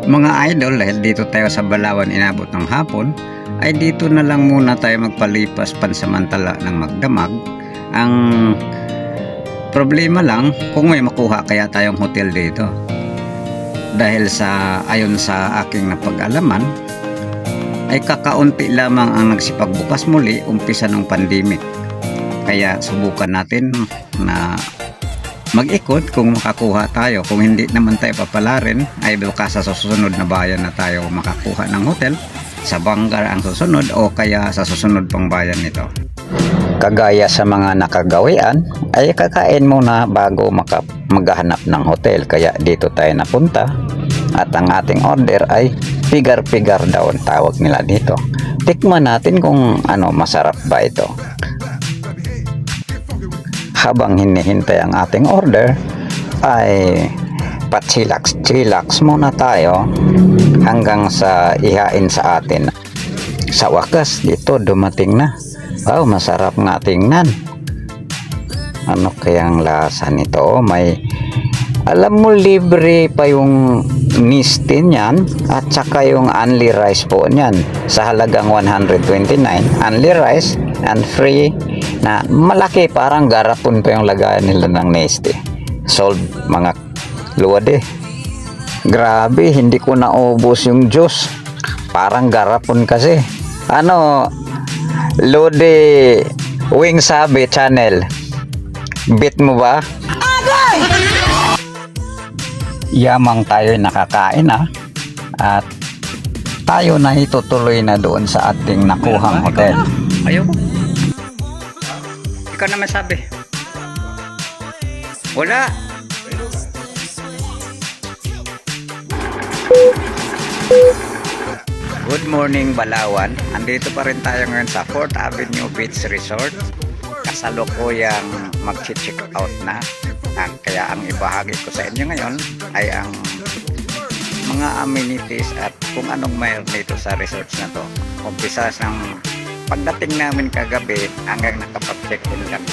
Mga idol, dahil dito tayo sa Balawan inabot ng hapon, ay dito na lang muna tayo magpalipas pansamantala ng magdamag. Ang problema lang kung may makuha kaya tayong hotel dito. Dahil ayon sa aking napag-alaman, ay kakaunti lamang ang nagsipagbukas muli umpisa ng pandemic. Kaya subukan natin na mag-ikot kung makakuha tayo. Kung hindi naman tayo papalarin, ay baka sa susunod na bayan na tayo makakuha ng hotel. Sa Bangar ang susunod o kaya sa susunod pang bayan nito. Kagaya sa mga nakagawian, ay kakain muna bago maghanap ng hotel. Kaya dito tayo napunta. At ang ating order ay pigar-pigar daw ang tawag nila dito. Tikman natin kung masarap ba ito. Habang hinihintay ang ating order ay pa-chillax muna tayo hanggang sa ihain sa atin. Sa wakas dito dumating na. Wow, masarap nga tingnan. Ano kayang lasa nito? Alam mo, libre pa yung nistin yan at saka yung only rice po niyan sa halagang 129. Only rice and free na malaki, parang garapon pa yung lagayan nila ng neste. Sold mga luwade. Grabe, hindi ko naubos yung juice. Parang garapon kasi. Lode Wing Sabi channel. Bit mo ba? Yamang tayo nakakain at tayo na itutuloy na doon sa ating nakuhang hotel. Ayoko. Ikaw naman sabi. Wala. Good morning Balawan. Andito pa rin tayo ngayon sa 4th Avenue Beach Resort. Kasalukuyang mag-check out na. Kaya ang ibahagi ko sa inyo ngayon ay ang mga amenities at kung anong mayroon dito sa resorts na to. Umpisa ng pagdating namin kagabi hanggang nakapag-check-in lang.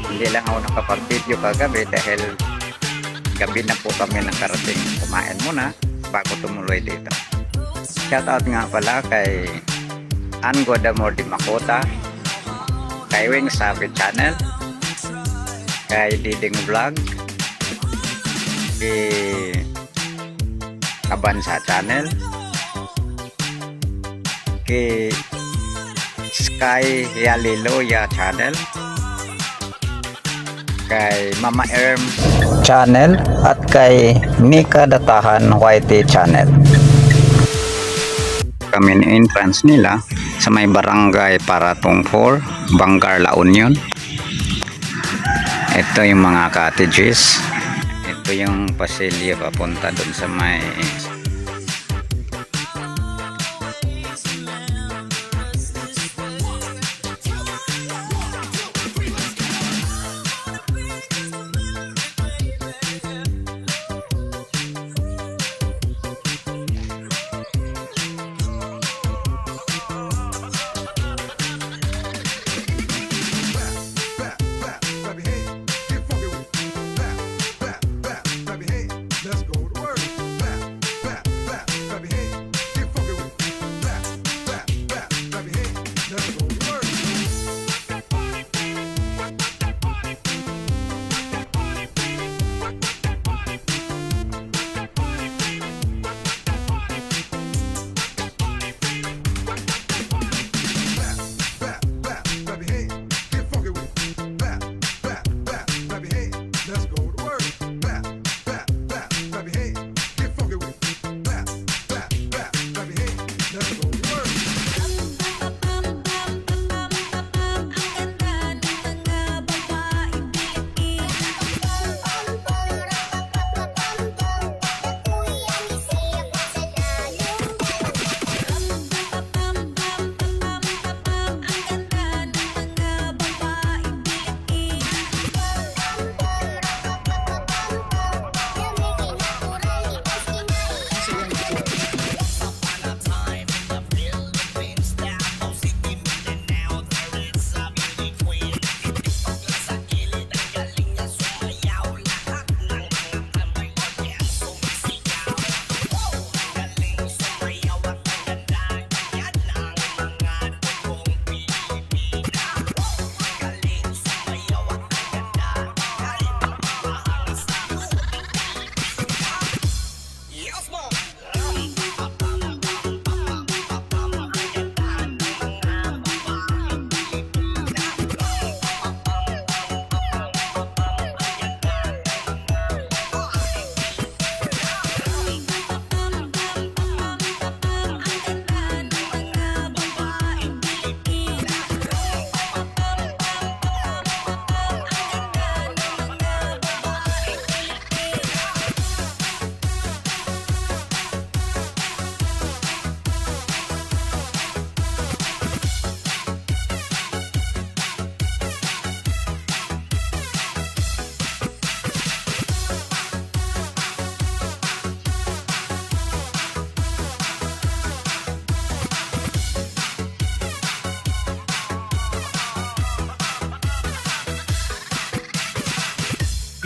Hindi lang ako nakapag-video kagabi dahil gabi na po kami nakarating. Kumain muna bago tumuloy dito. Shoutout nga pala kay Ango Damor Di Makota, kay Wing Sabi Channel, kay Diding Vlog, kay Kabansa Channel, kay Sky Yaliloya Channel, kay Mama Erm Channel at kay Nika Datahan Whitey Channel. Kami ni entrance nila sa may barangay Paratong 4, Bangar, La Union. Ito yung mga cottages. Ito yung pasilya papunta dun sa may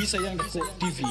Bisayang Dako TV.